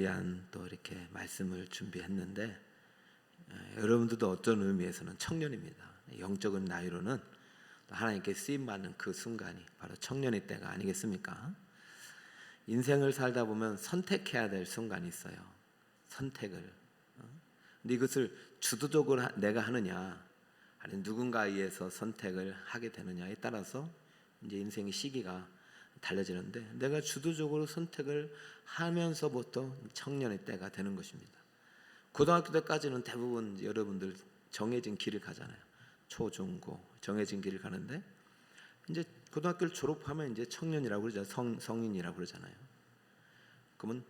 위한 또 이렇게 말씀을 준비했는데 여러분들도 어떤 의미에서는 청년입니다. 영적인 나이로는 하나님께 쓰임받는 그 순간이 바로 청년의 때가 아니겠습니까? 인생을 살다 보면 선택해야 될 순간이 있어요. 선택을. 근데 이것을 주도적으로 내가 하느냐 아니면 누군가에 의해서 선택을 하게 되느냐에 따라서 이제 인생의 시기가 달라지는데, 내가 주도적으로 선택을 하면서부터 청년의 때가 되는 것입니다. 고등학교 때까지는 대부분 여러분들 정해진 길을 가잖아요. 초, 중, 고 정해진 길을 가는데, 이제 고등학교를 졸업하면 이제 청년이라고 그러잖아요. 성인이라고 그러잖아요. 그러면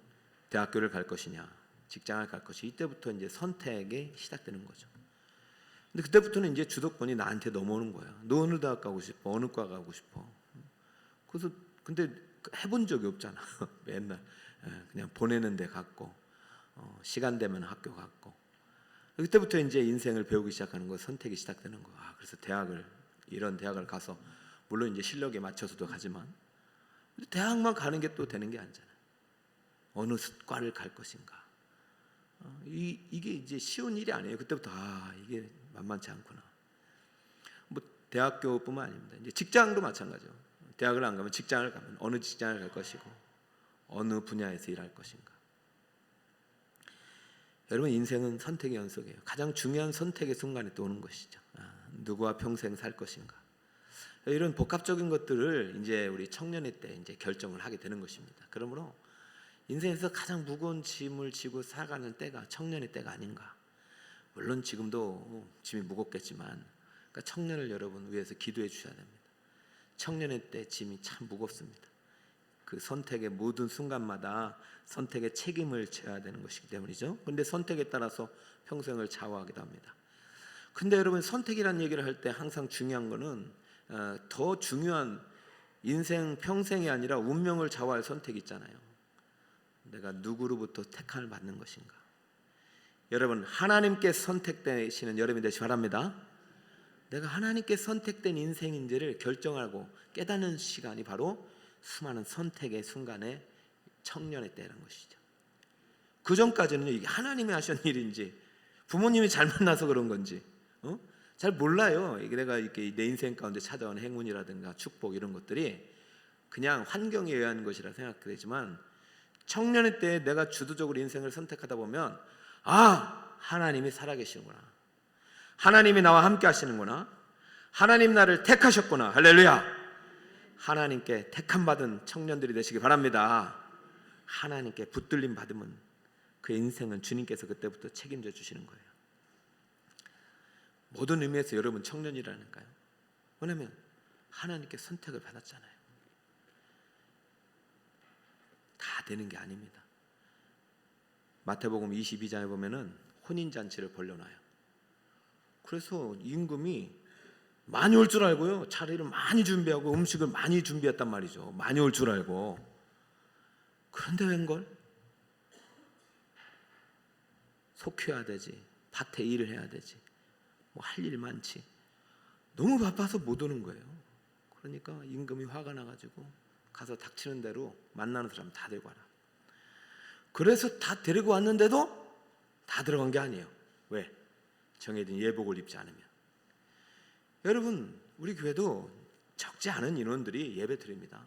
대학교를 갈 것이냐, 직장을 갈 것이, 이때부터 이제 선택이 시작되는 거죠. 근데 그때부터는 이제 주도권이 나한테 넘어오는 거야. 너 어느 대학 가고 싶어? 어느 과 가고 싶어? 그래서 근데 해본 적이 없잖아. 맨날 그냥 보내는 데 갔고, 시간 되면 학교 갔고. 그때부터 이제 인생을 배우기 시작하는 거, 선택이 시작되는 거야. 그래서 이런 대학을 가서, 물론 이제 실력에 맞춰서도 가지만 대학만 가는 게 또 되는 게 아니잖아요. 어느 과를 갈 것인가. 이게 이제 쉬운 일이 아니에요. 그때부터 이게 만만치 않구나. 뭐 대학교뿐만 아닙니다. 이제 직장도 마찬가지죠. 대학을 안 가면 직장을 가면 어느 직장을 갈 것이고 어느 분야에서 일할 것인가. 여러분, 인생은 선택의 연속이에요. 가장 중요한 선택의 순간에 또 오는 것이죠. 누구와 평생 살 것인가. 이런 복합적인 것들을 이제 우리 청년의 때 이제 결정을 하게 되는 것입니다. 그러므로 인생에서 가장 무거운 짐을 지고 살아가는 때가 청년의 때가 아닌가. 물론 지금도 짐이 무겁겠지만, 그러니까 청년을 여러분 위해서 기도해 주셔야 됩니다. 청년의 때 짐이 참 무겁습니다. 그 선택의 모든 순간마다 선택의 책임을 져야 되는 것이기 때문이죠. 그런데 선택에 따라서 평생을 좌우하기도 합니다. 근데 여러분, 선택이라는 얘기를 할 때 항상 중요한 거는 더 중요한 인생 평생이 아니라 운명을 좌우할 선택이 있잖아요. 내가 누구로부터 택함을 받는 것인가. 여러분, 하나님께 선택되시는 여러분이 되시기 바랍니다. 내가 하나님께 선택된 인생인지를 결정하고 깨닫는 시간이 바로 수많은 선택의 순간에 청년의 때라는 것이죠. 그 전까지는 이게 하나님이 하신 일인지 부모님이 잘 만나서 그런 건지 잘 몰라요. 이게 내가 이렇게 내 인생 가운데 찾아온 행운이라든가 축복, 이런 것들이 그냥 환경에 의한 것이라 생각되지만, 청년의 때 내가 주도적으로 인생을 선택하다 보면 하나님이 살아계시는구나, 하나님이 나와 함께 하시는구나, 하나님 나를 택하셨구나, 할렐루야. 하나님께 택함받은 청년들이 되시기 바랍니다. 하나님께 붙들림 받으면 그 인생은 주님께서 그때부터 책임져 주시는 거예요. 모든 의미에서 여러분 청년이라니까요. 왜냐하면 하나님께 선택을 받았잖아요. 다 되는 게 아닙니다. 마태복음 22장에 보면은 혼인잔치를 벌려놔요. 그래서 임금이 많이 올 줄 알고요, 자리를 많이 준비하고 음식을 많이 준비했단 말이죠. 많이 올 줄 알고. 그런데 웬걸? 속혀야 되지, 밭에 일을 해야 되지, 뭐 할 일 많지, 너무 바빠서 못 오는 거예요. 그러니까 임금이 화가 나가지고 가서 닥치는 대로 만나는 사람 다 데리고 와라. 그래서 다 데리고 왔는데도 다 들어간 게 아니에요. 왜? 정해진 예복을 입지 않으면. 여러분, 우리 교회도 적지 않은 인원들이 예배 드립니다.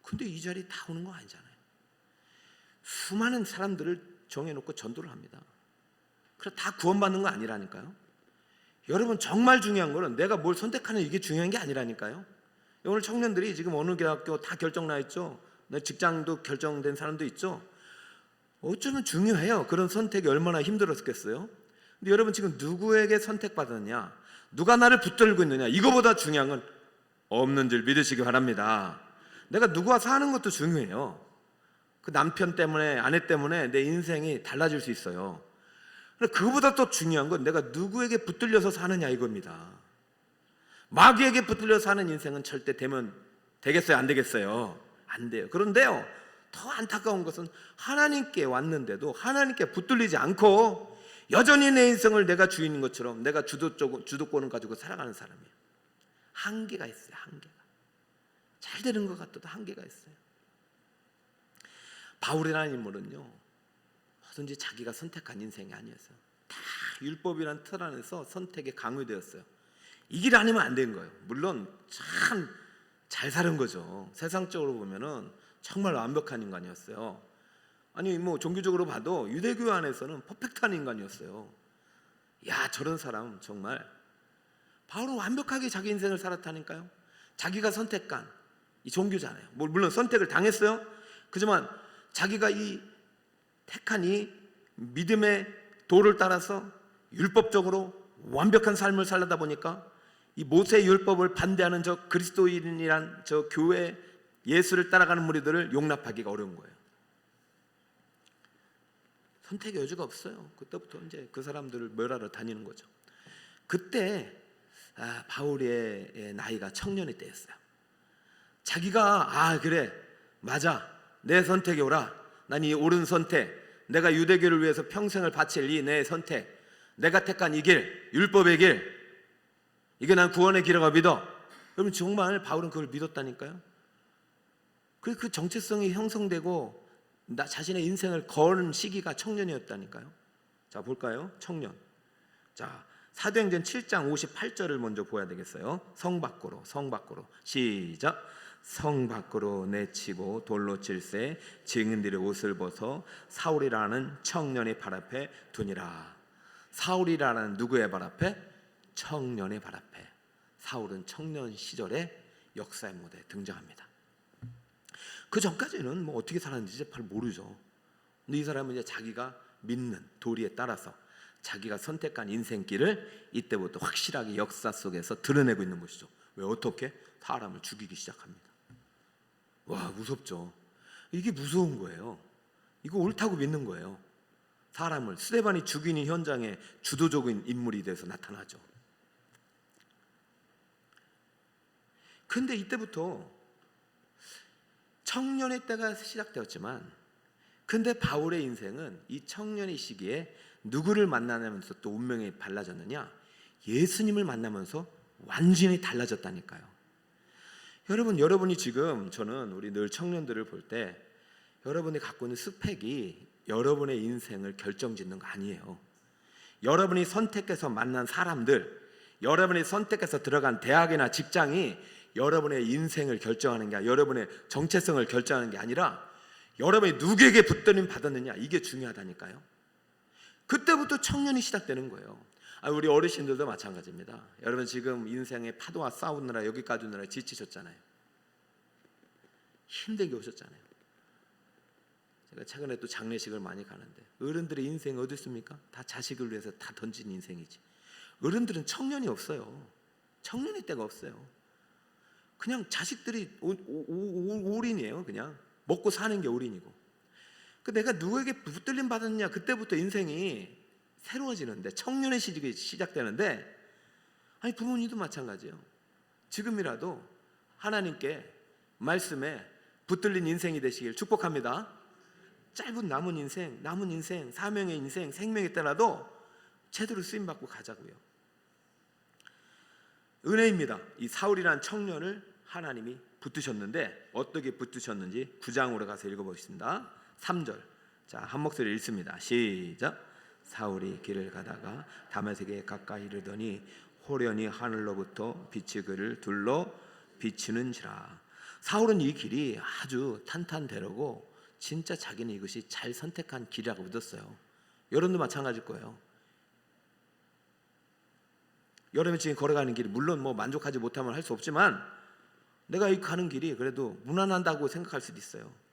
근데 이 자리에 다 오는 거 아니잖아요. 수많은 사람들을 정해놓고 전도를 합니다. 그래서 다 구원받는 거 아니라니까요. 여러분, 정말 중요한 거는 내가 뭘 선택하는 이게 중요한 게 아니라니까요. 오늘 청년들이 지금 어느 대학교 다 결정 나 있죠. 직장도 결정된 사람도 있죠. 어쩌면 중요해요. 그런 선택이 얼마나 힘들었겠어요. 근데 여러분, 지금 누구에게 선택받았느냐, 누가 나를 붙들고 있느냐, 이거보다 중요한 건 없는 줄 믿으시기 바랍니다. 내가 누구와 사는 것도 중요해요. 그 남편 때문에, 아내 때문에 내 인생이 달라질 수 있어요. 그런데 그거보다 더 중요한 건 내가 누구에게 붙들려서 사느냐, 이겁니다. 마귀에게 붙들려 사는 인생은 절대 되겠어요? 안 되겠어요? 안 돼요. 그런데요, 더 안타까운 것은 하나님께 왔는데도 하나님께 붙들리지 않고 여전히 내 인생을 내가 주인인 것처럼 내가 주도권을 가지고 살아가는 사람이에요. 한계가 있어요. 한계가. 잘 되는 것 같아도 한계가 있어요. 바울이라는 인물은요, 뭐든지 자기가 선택한 인생이 아니었어요. 다 율법이란 틀 안에서 선택에 강요되었어요. 이 길 아니면 안 된 거예요. 물론 참 잘 사는 거죠. 세상적으로 보면은 정말 완벽한 인간이었어요. 아니 뭐 종교적으로 봐도 유대교 안에서는 퍼펙트한 인간이었어요. 야, 저런 사람 정말. 바울은 완벽하게 자기 인생을 살았다니까요. 자기가 선택한 이 종교잖아요. 물론 선택을 당했어요. 그지만 자기가 이 택한 이 믿음의 도를 따라서 율법적으로 완벽한 삶을 살다 보니까 이 모세 율법을 반대하는 저 그리스도인이란 저 교회 예수를 따라가는 무리들을 용납하기가 어려운 거예요. 선택의 여지가 없어요. 그때부터 이제 그 사람들을 멸하러 다니는 거죠. 그때 바울의 나이가 청년의 때였어요. 자기가 그래 맞아 내 선택이 옳아, 난 이 옳은 선택, 내가 유대교를 위해서 평생을 바칠 이 내 선택, 내가 택한 이 길, 율법의 길, 이게 난 구원의 길이라고 믿어. 여러분 정말 바울은 그걸 믿었다니까요. 그 정체성이 형성되고 나 자신의 인생을 거는 시기가 청년이었다니까요. 자 볼까요? 청년. 자 사도행전 7장 58절을 먼저 보아야 되겠어요. 성 밖으로 시작. 성 밖으로 내치고 돌로 칠세 증인들의 옷을 벗어 사울이라는 청년의 발 앞에 두니라. 사울이라는 누구의 발 앞에? 청년의 발 앞에. 사울은 청년 시절에 역사의 무대에 등장합니다. 그 전까지는 뭐 어떻게 살았는지 잘 모르죠. 근데 이 사람은 이제 자기가 믿는 도리에 따라서 자기가 선택한 인생길을 이때부터 확실하게 역사 속에서 드러내고 있는 것이죠. 왜 어떻게? 사람을 죽이기 시작합니다. 와, 무섭죠. 이게 무서운 거예요. 이거 옳다고 믿는 거예요. 사람을 스데반이 죽이는 현장에 주도적인 인물이 돼서 나타나죠. 근데 이때부터 청년의 때가 시작되었지만, 근데 바울의 인생은 이 청년의 시기에 누구를 만나면서 또 운명이 달라졌느냐? 예수님을 만나면서 완전히 달라졌다니까요. 여러분이 지금, 저는 우리 늘 청년들을 볼 때 여러분이 갖고 있는 스펙이 여러분의 인생을 결정짓는 거 아니에요. 여러분이 선택해서 만난 사람들, 여러분이 선택해서 들어간 대학이나 직장이 여러분의 인생을 결정하는 게 아니라, 여러분의 정체성을 결정하는 게 아니라 여러분이 누구에게 붙들림 받았느냐, 이게 중요하다니까요. 그때부터 청년이 시작되는 거예요. 우리 어르신들도 마찬가지입니다. 여러분 지금 인생의 파도와 싸우느라 여기까지 오느라 지치셨잖아요. 힘들게 오셨잖아요. 제가 최근에 또 장례식을 많이 가는데 어른들의 인생이 어디 있습니까? 다 자식을 위해서 다 던진 인생이지. 어른들은 청년이 없어요. 청년의 때가 없어요. 그냥 자식들이 올인이에요. 그냥 먹고 사는 게 올인이고. 내가 누구에게 붙들림 받았냐, 그때부터 인생이 새로워지는데, 청년의 시기가 시작되는데, 부모님도 마찬가지예요. 지금이라도 하나님께 말씀에 붙들린 인생이 되시길 축복합니다. 짧은 남은 인생, 사명의 인생, 생명에 따라도 제대로 쓰임받고 가자고요. 은혜입니다. 이 사울이라는 청년을 하나님이 붙드셨는데, 어떻게 붙드셨는지 9장으로 가서 읽어보겠습니다. 3절. 자, 한 목소리 읽습니다. 시작. 사울이 길을 가다가 다메섹에 가까이 이르더니 호련히 하늘로부터 빛이 그를 둘러 비치는지라. 사울은 이 길이 아주 탄탄대로고 진짜 자기는 이것이 잘 선택한 길이라고 믿었어요. 여러분도 마찬가지일 거예요. 여러분이 지금 걸어가는 길이 물론 뭐 만족하지 못하면 할 수 없지만, 내가 이 가는 길이 그래도 무난하다고 생각할 수도 있어요.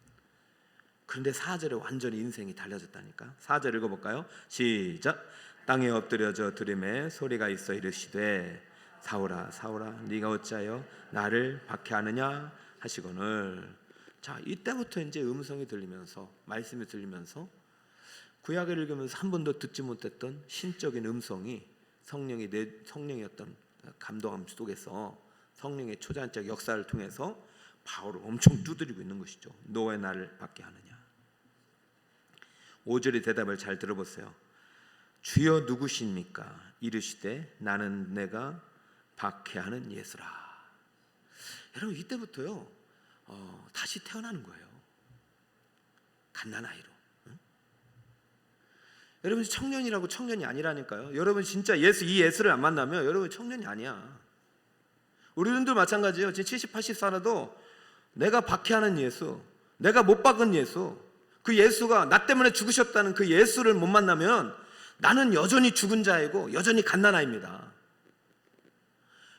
그런데 4절에 완전히 인생이 달라졌다니까. 4절 읽어볼까요? 시작. 땅에 엎드려져 들음에 소리가 있어 이르시되 사울아 사울아 네가 어찌하여 나를 박해하느냐 하시거늘. 자, 이때부터 이제 음성이 들리면서, 말씀이 들리면서, 구약을 읽으면서 한 번도 듣지 못했던 신적인 음성이 성령의 어떤 감동함 속에서, 성령의 초자연적 역사를 통해서 바울을 엄청 두드리고 있는 것이죠. 너 왜 나를 박해하느냐. 5절의 대답을 잘 들어보세요. 주여 누구십니까? 이르시되 나는 내가 박해하는 예수라. 여러분 이때부터요 다시 태어나는 거예요. 갓난아이로. 응? 여러분 청년이라고 청년이 아니라니까요. 여러분 진짜 이 예수를 안 만나면 여러분 청년이 아니야. 우리들도 마찬가지예요. 지금 70, 80 살아도 내가 박해하는 예수, 내가 못 박은 예수, 그 예수가 나 때문에 죽으셨다는 그 예수를 못 만나면 나는 여전히 죽은 자이고 여전히 갓난아입니다.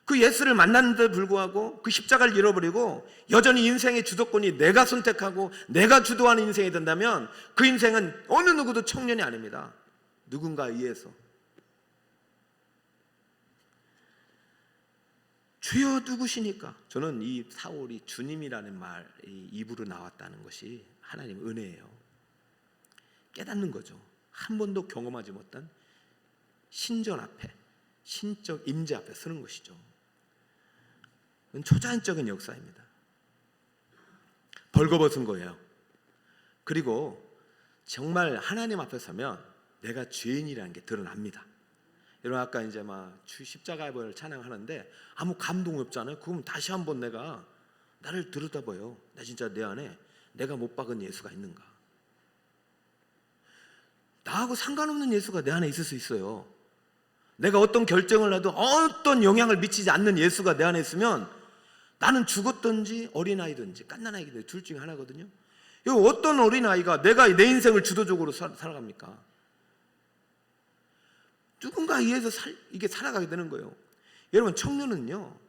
그 예수를 만났는데도 불구하고 그 십자가를 잃어버리고 여전히 인생의 주도권이 내가 선택하고 내가 주도하는 인생이 된다면 그 인생은 어느 누구도 청년이 아닙니다. 누군가에 의해서. 주여 누구시니까? 저는 이 사울이 주님이라는 말이 입으로 나왔다는 것이 하나님 은혜예요. 깨닫는 거죠. 한 번도 경험하지 못한 신전 앞에, 신적 임재 앞에 서는 것이죠. 초자연적인 역사입니다. 벌거벗은 거예요. 그리고 정말 하나님 앞에 서면 내가 죄인이라는 게 드러납니다. 여러분 아까 이제 막 십자가를 찬양하는데 아무 감동이 없잖아요. 그러면 다시 한번 내가 나를 들여다봐요. 나 진짜 내 안에 내가 못 박은 예수가 있는가? 나하고 상관없는 예수가 내 안에 있을 수 있어요. 내가 어떤 결정을 해도 어떤 영향을 미치지 않는 예수가 내 안에 있으면 나는 죽었든지 어린아이든지 갓난아이든지 둘 중에 하나거든요. 어떤 어린아이가 내가 내 인생을 주도적으로 살아갑니까? 누군가에 의해서 이게 살아가게 되는 거예요. 여러분 청년은요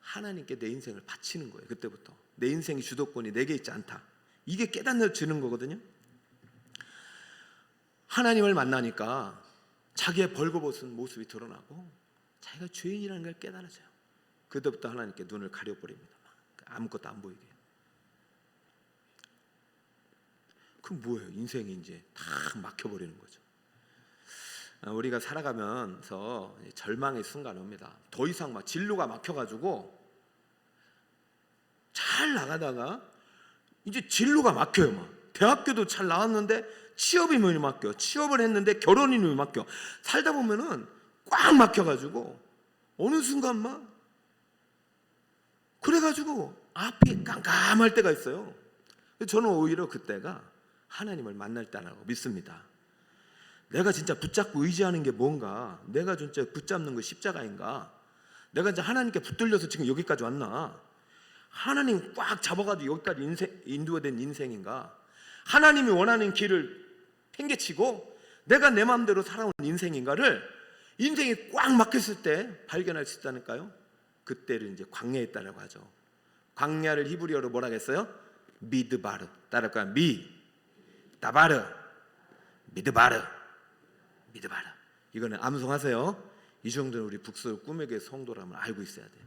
하나님께 내 인생을 바치는 거예요. 그때부터 내 인생의 주도권이 내게 있지 않다. 이게 깨닫는 거거든요. 하나님을 만나니까 자기의 벌거벗은 모습이 드러나고 자기가 죄인이라는 걸 깨달아져요. 그때부터 하나님께 눈을 가려버립니다. 아무것도 안 보이게. 그럼 뭐예요? 인생이 이제 다 막혀버리는 거죠. 우리가 살아가면서 절망의 순간이 옵니다. 더 이상 막 진로가 막혀가지고 잘 나가다가 이제 진로가 막혀요. 막 대학교도 잘 나왔는데 취업이 못 막혀. 취업을 했는데 결혼이 못 막혀. 살다 보면은 꽉 막혀가지고 어느 순간 막 그래가지고 앞이 깜깜할 때가 있어요. 저는 오히려 그때가 하나님을 만날 때라고 믿습니다. 내가 진짜 붙잡고 의지하는 게 뭔가? 내가 진짜 붙잡는 거 십자가인가? 내가 이제 하나님께 붙들려서 지금 여기까지 왔나? 하나님 꽉 잡아가지고 여기까지 인도된 인생인가? 하나님이 원하는 길을 팽개치고 내가 내 마음대로 살아온 인생인가를 인생이 꽉 막혔을 때 발견할 수 있다니까요. 그때를 이제 광야에 있다라고 하죠. 광야를 히브리어로 뭐라 했어요? 미드바르. 따라할까요? 다바르, 미드바르. 미드바르. 이거는 암송하세요. 이 정도는 우리 북서울 꿈에게 성도라면 알고 있어야 돼요.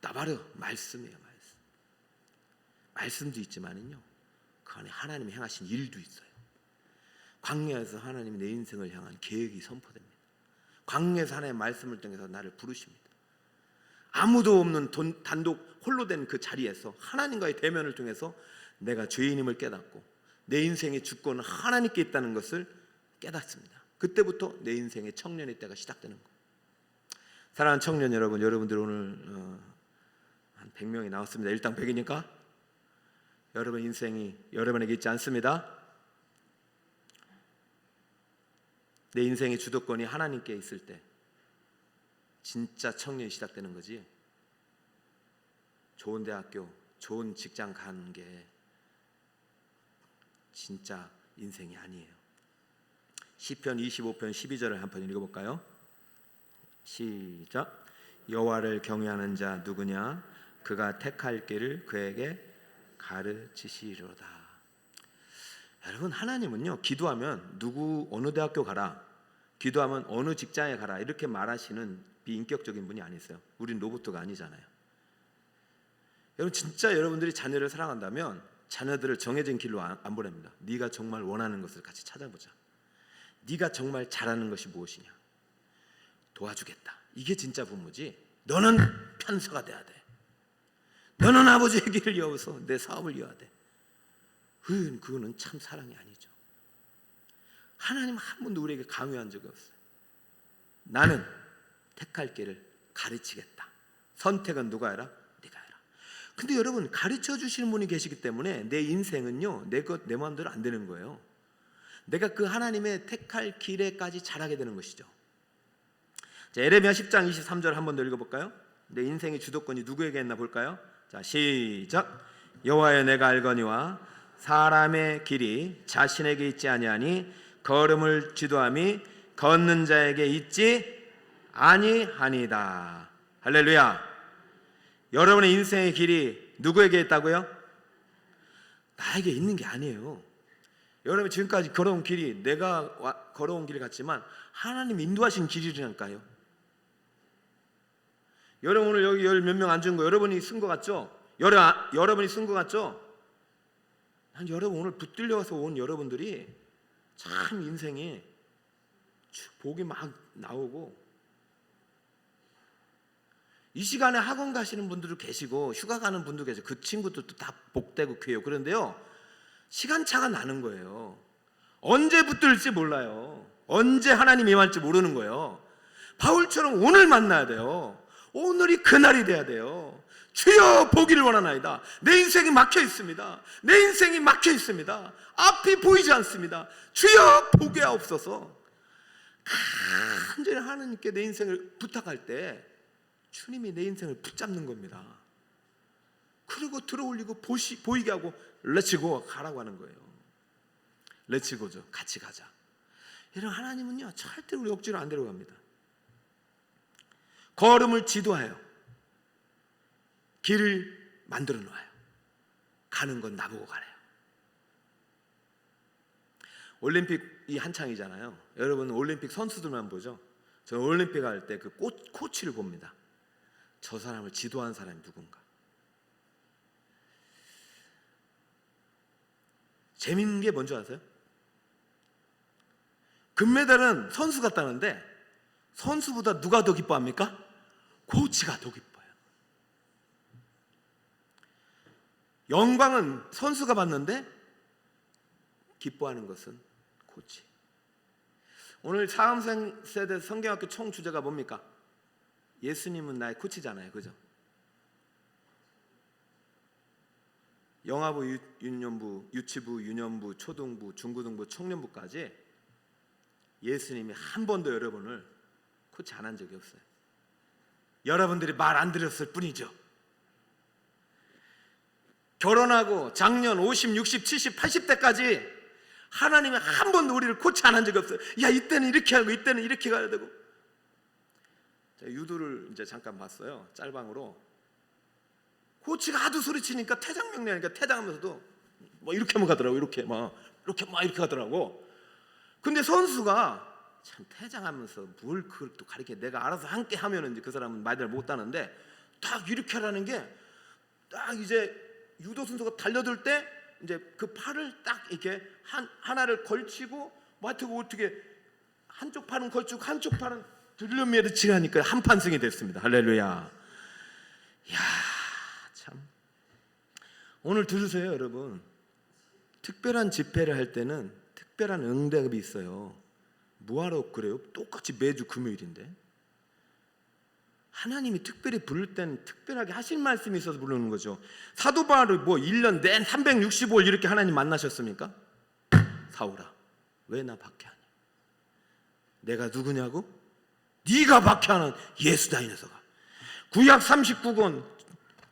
다바르 말씀이에요. 말씀도 있지만은요 그 안에 하나님이 행하신 일도 있어요. 광야에서 하나님이 내 인생을 향한 계획이 선포됩니다. 광야에서 하나님의 말씀을 통해서 나를 부르십니다. 아무도 없는 단독 홀로 된 그 자리에서 하나님과의 대면을 통해서 내가 죄인임을 깨닫고 내 인생의 주권은 하나님께 있다는 것을 깨닫습니다. 그때부터 내 인생의 청년의 때가 시작되는 거예요. 사랑하는 청년 여러분, 여러분들 오늘 한 100명이 나왔습니다. 일당 100이니까 여러분 인생이 여러분에게 있지 않습니다. 내 인생의 주도권이 하나님께 있을 때 진짜 청년이 시작되는 거지. 좋은 대학교, 좋은 직장 가는 게 진짜 인생이 아니에요. 시편 25편 12절을 한번 읽어볼까요? 시작. 여호와를 경외하는 자 누구냐? 그가 택할 길을 그에게 가르치시리로다. 여러분 하나님은요 기도하면 누구 어느 대학교 가라, 기도하면 어느 직장에 가라 이렇게 말하시는 비인격적인 분이 아니세요. 우린 로봇가 아니잖아요. 여러분 진짜 여러분들이 자녀를 사랑한다면 자녀들을 정해진 길로 안 보냅니다. 네가 정말 원하는 것을 같이 찾아보자. 네가 정말 잘하는 것이 무엇이냐 도와주겠다. 이게 진짜 부모지. 너는 편서가 돼야 돼. 너는 아버지의 길을 이어서 내 사업을 이어야 돼. 그거는 참 사랑이 아니죠. 하나님 한 번도 우리에게 강요한 적이 없어요. 나는 택할 길을 가르치겠다. 선택은 누가 해라? 네가 해라. 근데 여러분 가르쳐 주시는 분이 계시기 때문에 내 인생은요 내 마음대로 안 되는 거예요. 내가 그 하나님의 택할 길에까지 자라게 되는 것이죠. 자, 에레미야 10장 23절 한 번 더 읽어볼까요? 내 인생의 주도권이 누구에게 있나 볼까요? 자, 시작. 여호와여, 내가 알거니와 사람의 길이 자신에게 있지 아니하니 걸음을 지도함이 걷는 자에게 있지 아니하니이다. 할렐루야. 여러분의 인생의 길이 누구에게 있다고요? 나에게 있는 게 아니에요. 여러분 지금까지 걸어온 길이 내가 걸어온 길 같지만 하나님 인도하신 길이라니까요. 여러분 오늘 여기 열 몇 명 앉은 거 여러분이 쓴 거 같죠? 여러분이 쓴 거 같죠? 난 여러분 오늘 붙들려 와서 온 여러분들이 참 인생이 복이 막 나오고, 이 시간에 학원 가시는 분들도 계시고 휴가 가는 분도 계시고 그 친구들도 다 복되고 귀해요. 그런데요, 시간차가 나는 거예요. 언제 붙들지 몰라요. 언제 하나님 임할지 모르는 거예요. 바울처럼 오늘 만나야 돼요. 오늘이 그날이 돼야 돼요. 주여 보기를 원하나이다. 내 인생이 막혀 있습니다. 내 인생이 막혀 있습니다. 앞이 보이지 않습니다. 주여 보게 하옵소서. 간절히 하나님께 내 인생을 부탁할 때 주님이 내 인생을 붙잡는 겁니다. 그리고 들어올리고 보이게 하고 렛츠고 가라고 하는 거예요. 렛츠고죠. 같이 가자. 이런 하나님은요 절대로 우리 억지로 안 데려갑니다. 걸음을 지도하여 길을 만들어 놓아요. 가는 건 나보고 가래요. 올림픽이 한창이잖아요. 여러분 올림픽 선수들만 보죠. 저는 올림픽 할 때 그 코치를 봅니다. 저 사람을 지도한 사람이 누군가. 재밌는 게 뭔지 아세요? 금메달은 선수가 따는데 선수보다 누가 더 기뻐합니까? 코치가 더 기뻐요. 영광은 선수가 받는데 기뻐하는 것은 코치. 오늘 4세대 성경학교 총 주제가 뭡니까? 예수님은 나의 코치잖아요. 그죠? 영아부, 유년부, 유치부, 유년부, 초등부, 중고등부, 청년부까지 예수님이 한 번도 여러분을 코치 안 한 적이 없어요. 여러분들이 말 안 들었을 뿐이죠. 결혼하고 작년 50, 60, 70, 80대까지 하나님이 한 번도 우리를 코치 안 한 적이 없어요. 야, 이때는 이렇게 하고 이때는 이렇게 가야 되고. 제가 유도를 이제 잠깐 봤어요. 짤방으로. 코치가 하도 소리치니까 퇴장 명령하니까 퇴장하면서도 뭐 이렇게 막 가더라고. 이렇게 가더라고. 근데 선수가 참 퇴장하면서 뭘 그걸 또 가르쳐. 내가 알아서 함께 하면은 이제 그 사람은 말을 못 하는데 딱 이렇게 하라는 게 딱 이제 유도 선수가 달려들 때 이제 그 팔을 딱 이렇게 하나를 걸치고 마트고 어떻게 한쪽 팔은 걸치고 한쪽 팔은 들려메르치 하니까 한판승이 됐습니다. 할렐루야. 야, 참. 오늘 들으세요, 여러분. 특별한 집회를 할 때는 특별한 응답이 있어요. 뭐하러 그래요? 똑같이 매주 금요일인데. 하나님이 특별히 부를 때는 특별하게 하실 말씀이 있어서 부르는 거죠. 사도 바울을 뭐 1년 내 365일 이렇게 하나님 만나셨습니까? 사울아, 왜 나 박해하냐? 내가 누구냐고? 네가 박해하는 예수다, 이 녀석아. 구약 39권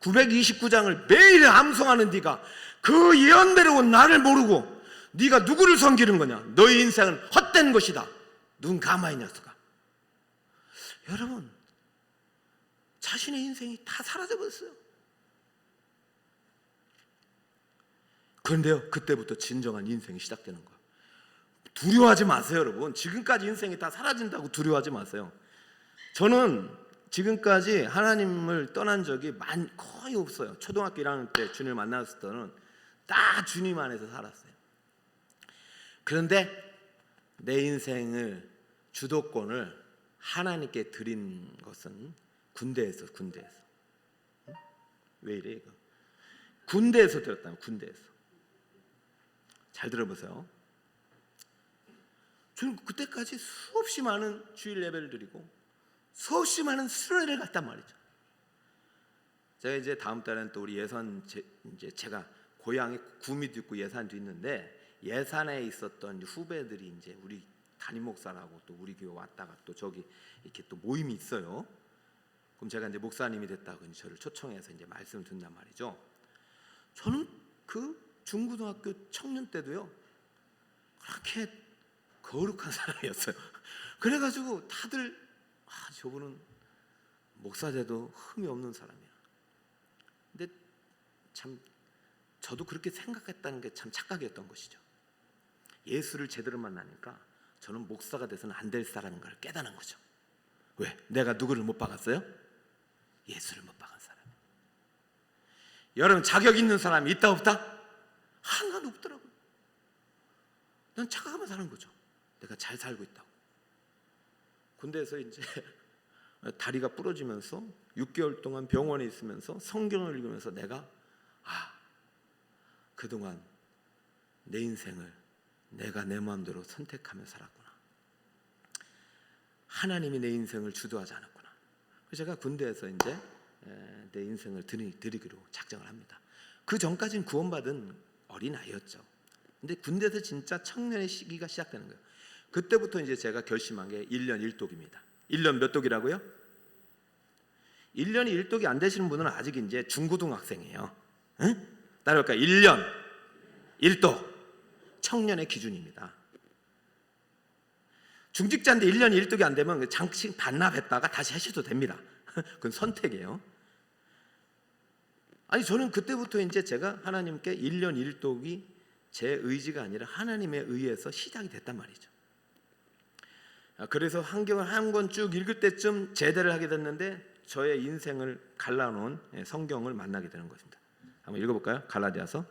929장을 매일 암송하는 네가 그 예언대로 나를 모르고 네가 누구를 섬기는 거냐? 너의 인생은 헛된 것이다. 눈 감아, 이 녀석아. 여러분, 자신의 인생이 다 사라져버렸어요. 그런데요, 그때부터 진정한 인생이 시작되는 거예요. 두려워하지 마세요, 여러분. 지금까지 인생이 다 사라진다고 두려워하지 마세요. 저는 지금까지 하나님을 떠난 적이 거의 없어요. 초등학교 1학년 때 주님을 만났을 때는 다 주님 안에서 살았어요. 그런데 내 인생을 주도권을 하나님께 드린 것은 군대에서. 왜 이래 이거? 군대에서 들었다면 군대에서. 잘 들어보세요. 저는 그때까지 수없이 많은 주일 예배를 드리고 수없이 많은 수련회를 갔단 말이죠. 제가 이제 다음 달에는 또 우리 예산 이제 제가 고향에 구미도 있고 예산도 있는데 예산에 있었던 후배들이 이제 우리 담임 목사라고 또 우리 교회 왔다가 또 저기 이렇게 또 모임이 있어요. 그럼 제가 이제 목사님이 됐다고 이제 저를 초청해서 이제 말씀을 듣는단 말이죠. 저는 그 중고등학교 청년 때도요 그렇게 거룩한 사람이었어요. 그래가지고 다들 저분은 목사 돼도 흠이 없는 사람이야. 근데 참 저도 그렇게 생각했다는 게 참 착각이었던 것이죠. 예수를 제대로 만나니까 저는 목사가 돼서는 안 될 사람인 걸 깨달은 거죠. 왜? 내가 누구를 못 박았어요? 예수를 못 박은 사람. 여러분 자격 있는 사람이 있다 없다? 하나도 없더라고요. 난 착각하면 사는 거죠. 내가 잘 살고 있다고. 군대에서 이제 다리가 부러지면서 6개월 동안 병원에 있으면서 성경을 읽으면서 내가 그동안 내 인생을 내가 내 마음대로 선택하며 살았구나. 하나님이 내 인생을 주도하지 않았구나. 그래서 제가 군대에서 이제 내 인생을 드리기로 작정을 합니다. 그 전까지는 구원받은 어린아이였죠. 근데 군대에서 진짜 청년의 시기가 시작되는 거예요. 그때부터 이제 제가 결심한 게 1년 1독입니다. 1년 몇 독이라고요? 1년이 1독이 안 되시는 분은 아직 이제 중고등학생이에요. 응? 따라할까요? 1년 1독 청년의 기준입니다. 중직자인데 1년 1독이 안 되면 잠시 반납했다가 다시 하셔도 됩니다. 그건 선택이에요. 아니 저는 그때부터 이제 제가 하나님께 1년 1독이 제 의지가 아니라 하나님의 의해서 시작이 됐단 말이죠. 그래서 한경을 한 권 쭉 읽을 때쯤 제대를 하게 됐는데 저의 인생을 갈라놓은 성경을 만나게 되는 것입니다. 한번 읽어볼까요? 갈라디아서.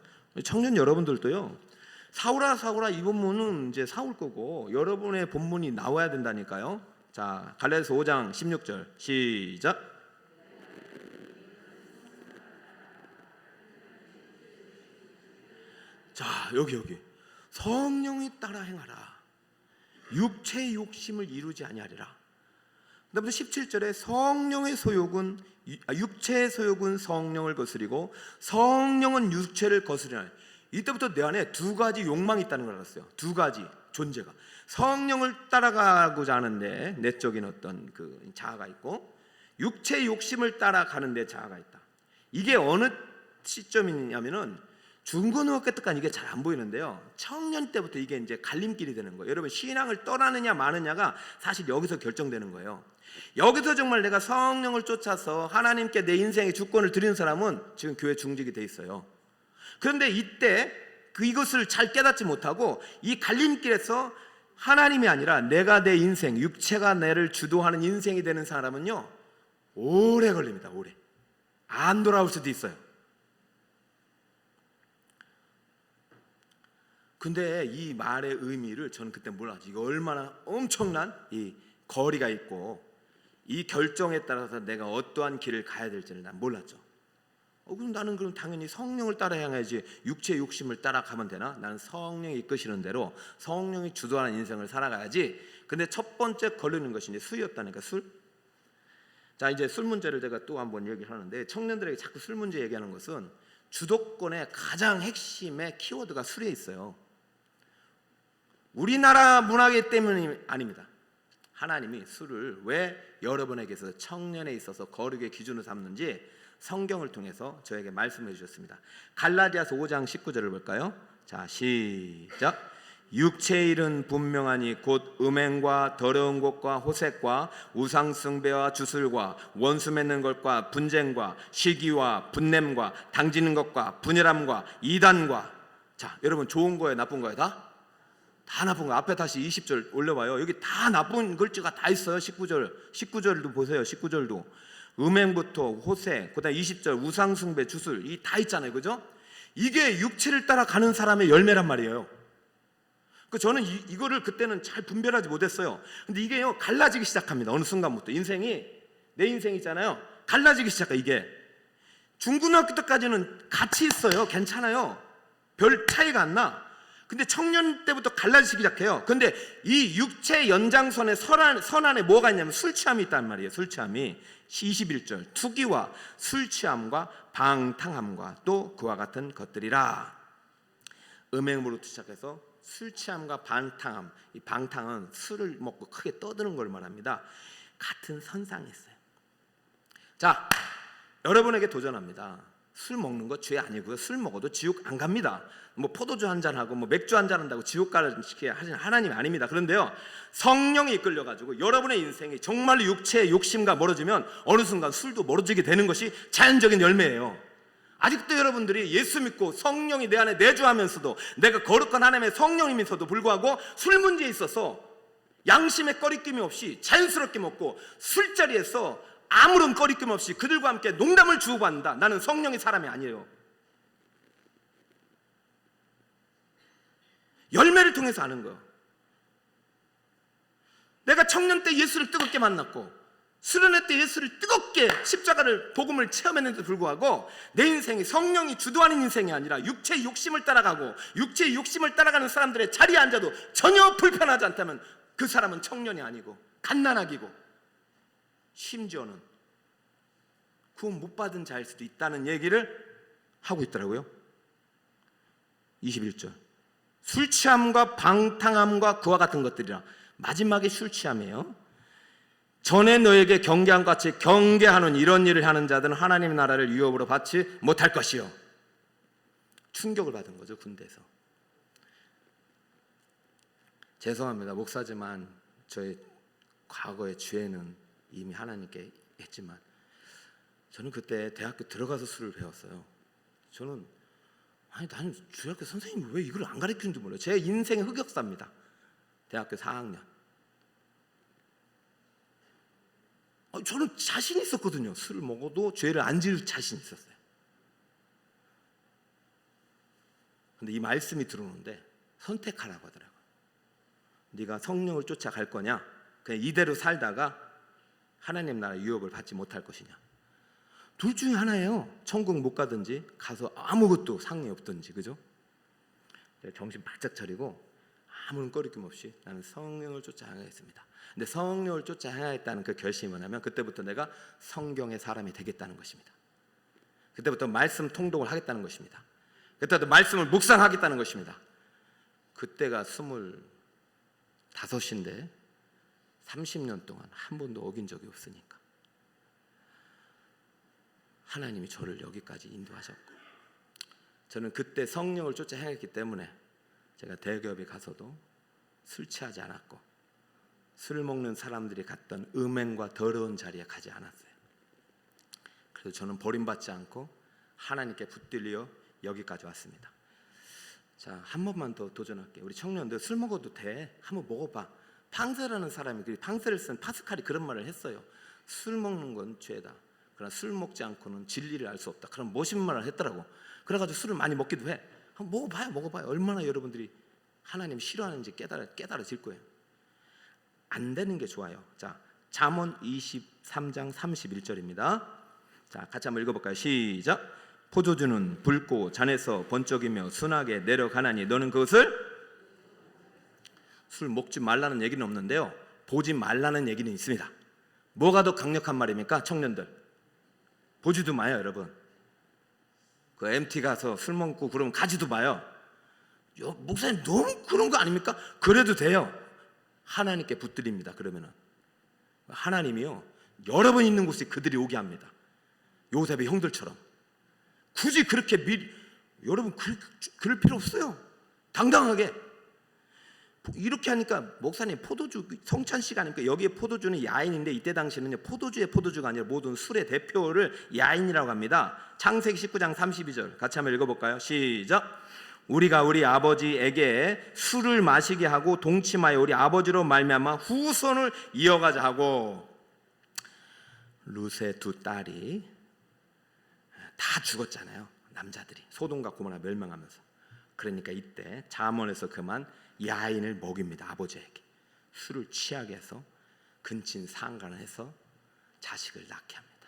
청년 여러분들도요. 사울아 이 본문은 이제 사울 거고 여러분의 본문이 나와야 된다니까요. 자, 갈라디아서 5장 16절 시작. 자, 여기 성령이 따라 행하라. 육체의 욕심을 이루지 아니하리라. 그다음에 17절에 육체의 소욕은 성령을 거스리고 성령은 육체를 거스리라. 이때부터 내 안에 두 가지 욕망이 있다는 걸 알았어요. 두 가지 존재가. 성령을 따라가고자 하는데 내적인 어떤 그 자아가 있고 육체의 욕심을 따라가는데 자아가 있다. 이게 어느 시점이냐면은 중고등학교 때까지 이게 잘 안 보이는데요. 청년 때부터 이게 이제 갈림길이 되는 거예요. 여러분 신앙을 떠나느냐 마느냐가 사실 여기서 결정되는 거예요. 여기서 정말 내가 성령을 쫓아서 하나님께 내 인생의 주권을 드리는 사람은 지금 교회 중직이 돼 있어요. 그런데 이때 이것을 잘 깨닫지 못하고 이 갈림길에서 하나님이 아니라 내가 내 인생, 육체가 나를 주도하는 인생이 되는 사람은요 오래 걸립니다. 오래 안 돌아올 수도 있어요. 근데 이 말의 의미를 저는 그때 몰랐죠. 이거 얼마나 엄청난 이 거리가 있고 이 결정에 따라서 내가 어떠한 길을 가야 될지를 난 몰랐죠. 그럼 나는 그럼 당연히 성령을 따라 향해야지 육체의 욕심을 따라가면 되나? 나는 성령이 이끄시는 대로 성령이 주도하는 인생을 살아가야지. 근데 첫 번째 걸리는 것이 이제 술이었다니까, 술. 자, 이제 술 문제를 제가 또 한번 얘기를 하는데 청년들에게 자꾸 술 문제 얘기하는 것은 주도권의 가장 핵심의 키워드가 술에 있어요. 우리나라 문화이기 때문이 아닙니다. 하나님이 술을 왜 여러분에게서 청년에 있어서 거룩의 기준을 삼는지 성경을 통해서 저에게 말씀해 주셨습니다. 갈라디아서 5장 19절을 볼까요? 자, 시작. 육체의 일은 분명하니 곧 음행과 더러운 것과 호색과 우상숭배와 주술과 원수 맺는 것과 분쟁과 시기와 분냄과 당지는 것과 분열함과 이단과. 자, 여러분 좋은 거예요, 나쁜 거예요? 다 나쁜 거. 앞에 다시 20절 올려봐요. 여기 다 나쁜 글자가 다 있어요. 19절도 보세요. 19절도 음행부터 호색, 그다음 20절 우상숭배, 주술, 이 다 있잖아요, 그죠? 이게 육체를 따라가는 사람의 열매란 말이에요. 그 저는 이거를 그때는 잘 분별하지 못했어요. 근데 이게요 갈라지기 시작합니다. 어느 순간부터 인생이 내 인생 있잖아요. 갈라지기 시작해. 이게 중고등학교 때까지는 같이 있어요. 괜찮아요. 별 차이가 안 나. 근데 청년 때부터 갈라지기 시작해요. 근데 이 육체 연장선에 선 안에 뭐가 있냐면 술 취함이 있단 말이에요. 술 취함이 21절 투기와 술 취함과 방탕함과 또 그와 같은 것들이라. 음행으로부터 시작해서 술 취함과 방탕함, 이 방탕은 술을 먹고 크게 떠드는 걸 말합니다. 같은 선상에 있어요. 자, 여러분에게 도전합니다. 술 먹는 거 죄 아니고요. 술 먹어도 지옥 안 갑니다. 뭐 포도주 한 잔하고 뭐 맥주 한 잔 한다고 지옥 가시게 하시는 하나님이 아닙니다. 그런데요, 성령이 이끌려 가지고 여러분의 인생이 정말 육체의 욕심과 멀어지면 어느 순간 술도 멀어지게 되는 것이 자연적인 열매예요. 아직도 여러분들이 예수 믿고 성령이 내 안에 내주하면서도 내가 거룩한 하나님의 성령이면서도 불구하고 술 문제에 있어서 양심의 꺼리낌이 없이 자연스럽게 먹고 술자리에서 아무런 꺼리낌 없이 그들과 함께 농담을 주고받는다. 나는 성령의 사람이 아니에요. 열매를 통해서 아는 거예요. 내가 청년 때 예수를 뜨겁게 만났고 수련회 때 예수를 뜨겁게 십자가를 복음을 체험했는데도 불구하고 내 인생이 성령이 주도하는 인생이 아니라 육체의 욕심을 따라가고 육체의 욕심을 따라가는 사람들의 자리에 앉아도 전혀 불편하지 않다면 그 사람은 청년이 아니고 갓난아기고 심지어는 구원 못 받은 자일 수도 있다는 얘기를 하고 있더라고요. 21절 술 취함과 방탕함과 그와 같은 것들이라. 마지막에 술 취함이에요. 전에 너에게 경계한 것 같이 경계하는 이런 일을 하는 자들은 하나님의 나라를 유업으로 받지 못할 것이요. 충격을 받은 거죠. 군대에서. 죄송합니다. 목사지만 저의 과거의 죄는 이미 하나님께 했지만 저는 그때 대학교 들어가서 술을 배웠어요. 나는 중학교 선생님이 왜 이걸 안 가르치는지 몰라요. 제 인생의 흑역사입니다. 대학교 4학년. 저는 자신 있었거든요. 술을 먹어도 죄를 안 지을 자신 있었어요. 근데 이 말씀이 들어오는데 선택하라고 하더라고요. 네가 성령을 쫓아갈 거냐, 그냥 이대로 살다가 하나님 나라 유업을 받지 못할 것이냐. 둘 중에 하나예요. 천국 못 가든지 가서 아무것도 상관이 없든지. 그죠? 정신 바짝 차리고 아무런 꺼리낌 없이 나는 성령을 쫓아가겠습니다. 근데 성령을 쫓아가겠다는 그 결심을 하면 그때부터 내가 성경의 사람이 되겠다는 것입니다. 그때부터 말씀 통독을 하겠다는 것입니다. 그때부터 말씀을 묵상하겠다는 것입니다. 그때가 25인데 30년 동안 한 번도 어긴 적이 없으니까 하나님이 저를 여기까지 인도하셨고, 저는 그때 성령을 쫓아 행했기 때문에 제가 대기업에 가서도 술 취하지 않았고 술 먹는 사람들이 갔던 음행과 더러운 자리에 가지 않았어요. 그래서 저는 버림받지 않고 하나님께 붙들려 여기까지 왔습니다. 자, 한 번만 더 도전할게요. 우리 청년들 술 먹어도 돼. 한번 먹어봐. 팡세라는 사람이, 그 팡세를 쓴 파스칼이 그런 말을 했어요. 술 먹는 건 죄다. 그러나 술 먹지 않고는 진리를 알 수 없다. 그런 멋있는 말을 했더라고. 그래가지고 술을 많이 먹기도 해. 한번 먹어봐요. 얼마나 여러분들이 하나님 싫어하는지 깨달아질 거예요. 안 되는 게 좋아요. 자, 잠언 23장 31절입니다. 자, 같이 한번 읽어볼까요? 시작. 포도주는 붉고 잔에서 번쩍이며 순하게 내려가나니 너는 그것을. 술 먹지 말라는 얘기는 없는데요, 보지 말라는 얘기는 있습니다. 뭐가 더 강력한 말입니까? 청년들 보지도 마요. 여러분, 그 MT 가서 술 먹고 그러면 가지도 마요. 목사님 너무 그런 거 아닙니까? 그래도 돼요. 하나님께 붙드립니다. 그러면은 하나님이요, 여러분 있는 곳에 그들이 오게 합니다. 요셉의 형들처럼. 굳이 그렇게 여러분 그럴 필요 없어요. 당당하게. 이렇게 하니까 목사님 포도주 성찬 시간이니까, 여기에 포도주는 야인인데 이때 당시에는 포도주의 포도주가 아니라 모든 술의 대표를 야인이라고 합니다. 창세기 19장 32절 같이 한번 읽어볼까요? 시작. 우리가 우리 아버지에게 술을 마시게 하고 동침하여 우리 아버지로 말미암아 후손을 이어가자 하고. 룻의 두 딸이 다 죽었잖아요. 남자들이 소돔과 고모라 멸망하면서. 그러니까 이때 잠언에서 그만 야인을 먹입니다. 아버지에게 술을 취하게 해서 근친 상간을 해서 자식을 낳게 합니다.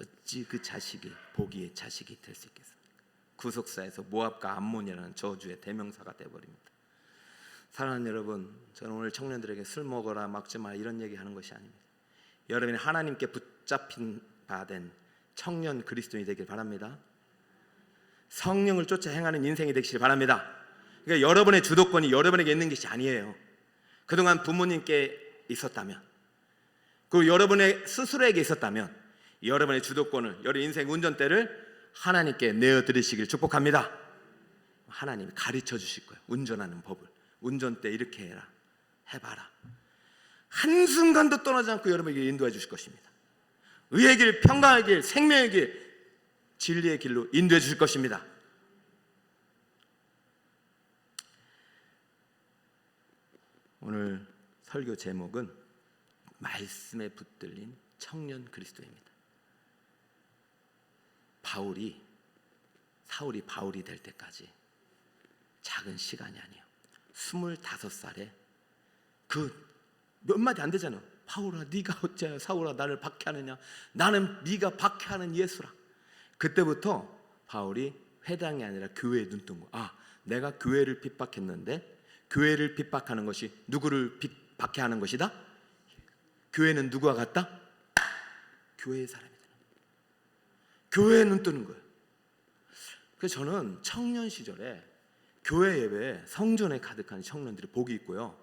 어찌 그 자식이 복이의 자식이 될 수 있겠습니까? 구속사에서 모압과 암몬이라는 저주의 대명사가 되어버립니다. 사랑하는 여러분, 저는 오늘 청년들에게 술 먹어라 먹지 마라 이런 얘기하는 것이 아닙니다. 여러분이 하나님께 붙잡힌 바 된 청년 그리스도인이 되길 바랍니다. 성령을 쫓아 행하는 인생이 되시길 바랍니다. 그러니까 여러분의 주도권이 여러분에게 있는 것이 아니에요. 그동안 부모님께 있었다면, 그리고 여러분의 스스로에게 있었다면 여러분의 주도권을, 여러분 인생 운전대를 하나님께 내어드리시길 축복합니다. 하나님이 가르쳐 주실 거예요. 운전하는 법을. 운전대 이렇게 해라, 해봐라. 한순간도 떠나지 않고 여러분에게 인도해 주실 것입니다. 의의 길, 평강의 길, 생명의 길, 진리의 길로 인도해 주실 것입니다. 오늘 설교 제목은 말씀에 붙들린 청년 그리스도입니다. 사울이 바울이 될 때까지 작은 시간이 아니에요. 25살에 그 몇 마디 안 되잖아. 바울아 네가 어째 사울아 나를 박해하느냐, 나는 네가 박해하는 예수라. 그때부터 바울이 회당이 아니라 교회에 눈뜬 거. 내가 교회를 핍박했는데 교회를 핍박하는 것이 누구를 박해하는 것이다? 교회는 누구와 같다? 교회의 사람이다. 교회에 눈 뜨는 거예요. 그래서 저는 청년 시절에 교회 예배 성전에 가득한 청년들이 복이 있고요,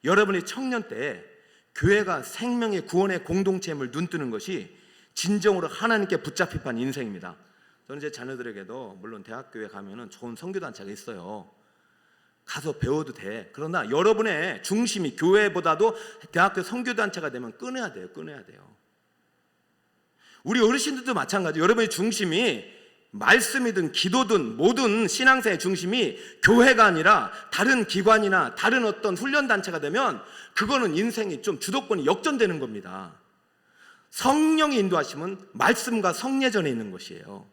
여러분이 청년 때 교회가 생명의 구원의 공동체임을 눈뜨는 것이 진정으로 하나님께 붙잡힌 인생입니다. 저는 제 자녀들에게도 물론 대학교에 가면은 좋은 선교단체가 있어요. 가서 배워도 돼. 그러나 여러분의 중심이 교회보다도 대학교 선교단체가 되면 끊어야 돼요. 우리 어르신들도 마찬가지. 여러분의 중심이 말씀이든 기도든 모든 신앙생의 중심이 교회가 아니라 다른 기관이나 다른 어떤 훈련단체가 되면 그거는 인생이 좀 주도권이 역전되는 겁니다. 성령의 인도하심은 말씀과 성례전에 있는 것이에요.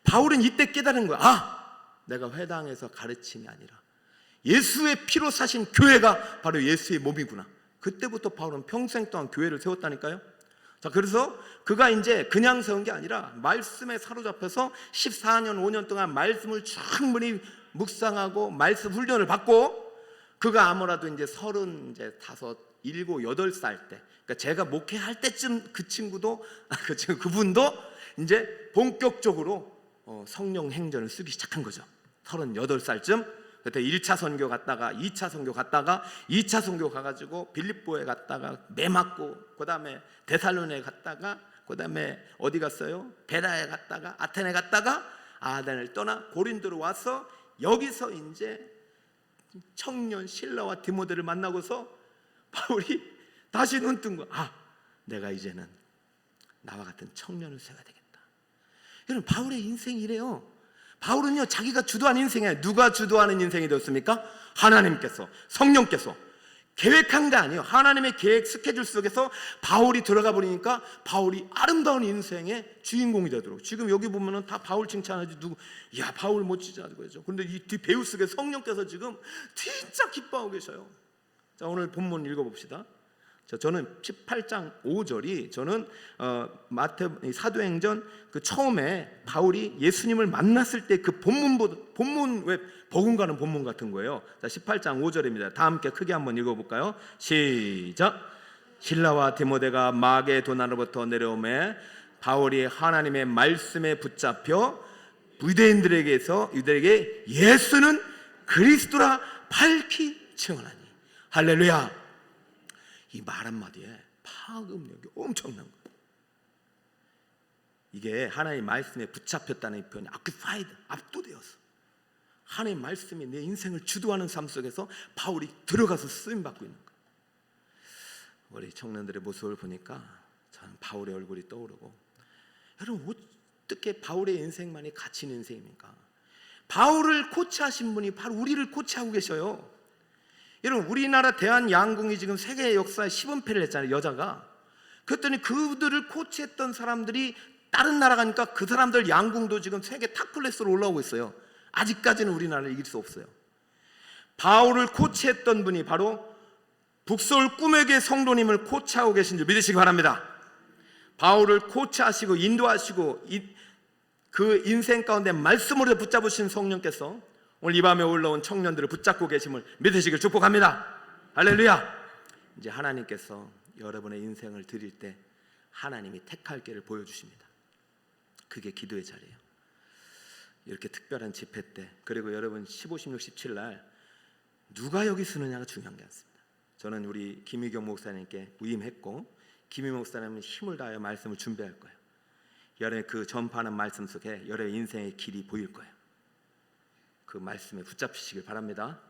바울은 이때 깨달은 거야. 내가 회당에서 가르침이 아니라 예수의 피로 사신 교회가 바로 예수의 몸이구나. 그때부터 바울은 평생 동안 교회를 세웠다니까요. 자, 그래서 그가 이제 그냥 세운 게 아니라 말씀에 사로잡혀서 14년 5년 동안 말씀을 충분히 묵상하고 말씀 훈련을 받고, 그가 아무라도 이제 35, 7, 8살 때, 그러니까 제가 목회할 때쯤 그분도 이제 본격적으로 성령 행전을 쓰기 시작한 거죠. 38살쯤. 그때 1차 선교 갔다가 2차 선교 갔다가 2차 선교 가가지고 빌립보에 갔다가 매 맞고, 그 다음에 데살로니에 갔다가, 그 다음에 어디 갔어요? 베라에 갔다가 아테네 갔다가 아덴을 떠나 고린도로 와서 여기서 이제 청년 실라와 디모데를 만나고서 바울이 다시 눈 뜬 거야. 내가 이제는 나와 같은 청년을 세워야 되겠다. 여러분, 바울의 인생이 이래요. 바울은요, 자기가 주도하는 인생이에요. 누가 주도하는 인생이 되었습니까? 하나님께서, 성령께서 계획한 게 아니에요. 하나님의 계획 스케줄 속에서 바울이 들어가 버리니까 바울이 아름다운 인생의 주인공이 되도록. 지금 여기 보면은 다 바울 칭찬하지, 야 바울 멋지다 그러죠. 그런데 이 뒤 배우 속에 성령께서 지금 진짜 기뻐하고 계셔요. 자, 오늘 본문 읽어봅시다. 저는 18장 5절이 저는 사도행전 그 처음에 바울이 예수님을 만났을 때 그 본문 왜 버금가는 본문 같은 거예요. 자, 18장 5절입니다. 다 함께 크게 한번 읽어볼까요? 시작. 실라와 디모데가 마게도나로부터 내려오매 바울이 하나님의 말씀에 붙잡혀 유대인들에게 예수는 그리스도라 밝히 증언하니. 할렐루야. 이 말 한마디에 파급력이 엄청난 거예요. 이게 하나님의 말씀에 붙잡혔다는 이 표현이 압도되었어. 하나님의 말씀이 내 인생을 주도하는 삶 속에서 바울이 들어가서 쓰임받고 있는 거예요. 우리 청년들의 모습을 보니까 저는 바울의 얼굴이 떠오르고, 여러분 어떻게 바울의 인생만이 가치 있는 인생입니까? 바울을 코치하신 분이 바로 우리를 코치하고 계셔요. 여러분, 우리나라 대한양궁이 지금 세계 역사에 10은패를 했잖아요, 여자가. 그랬더니 그들을 코치했던 사람들이 다른 나라 가니까 그 사람들 양궁도 지금 세계 탑 클래스로 올라오고 있어요. 아직까지는 우리나라를 이길 수 없어요. 바울을 코치했던 분이 바로 북서울 꿈에게 성도님을 코치하고 계신 줄 믿으시기 바랍니다. 바울을 코치하시고 인도하시고 그 인생 가운데 말씀으로 붙잡으신 성령께서 오늘 이 밤에 올라온 청년들을 붙잡고 계심을 믿으시길 축복합니다. 할렐루야. 이제 하나님께서 여러분의 인생을 드릴 때 하나님이 택할 길을 보여주십니다. 그게 기도의 자리예요. 이렇게 특별한 집회 때, 그리고 여러분 15, 16, 17 날 누가 여기 쓰느냐가 중요한 게 않습니다. 저는 우리 김희경 목사님께 위임했고, 김희경 목사님은 힘을 다하여 말씀을 준비할 거예요. 여러분의 그 전파하는 말씀 속에 여러분의 인생의 길이 보일 거예요. 그 말씀에 붙잡히시길 바랍니다.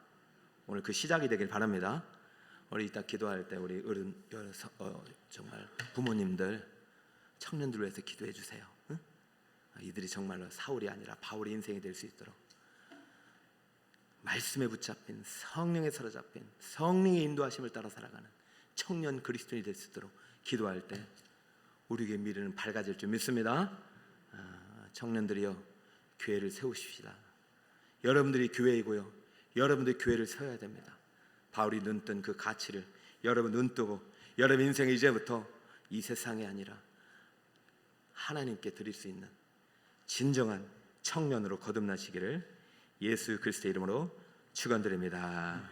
오늘 그 시작이 되길 바랍니다. 우리 이따 기도할 때 우리 어른 정말 부모님들, 청년들 위해서 기도해 주세요. 응? 이들이 정말로 사울이 아니라 바울의 인생이 될 수 있도록 말씀에 붙잡힌, 성령에 사로잡힌, 성령의 인도하심을 따라 살아가는 청년 그리스도인이 될 수 있도록 기도할 때 우리에게 미래는 밝아질 줄 믿습니다. 청년들이여, 교회를 세우십시다. 여러분들이 교회이고요, 여러분들이 교회를 세워야 됩니다. 바울이 눈뜬 그 가치를 여러분 눈뜨고, 여러분 인생이 이제부터 이 세상이 아니라 하나님께 드릴 수 있는 진정한 청년으로 거듭나시기를 예수 그리스도의 이름으로 축원드립니다.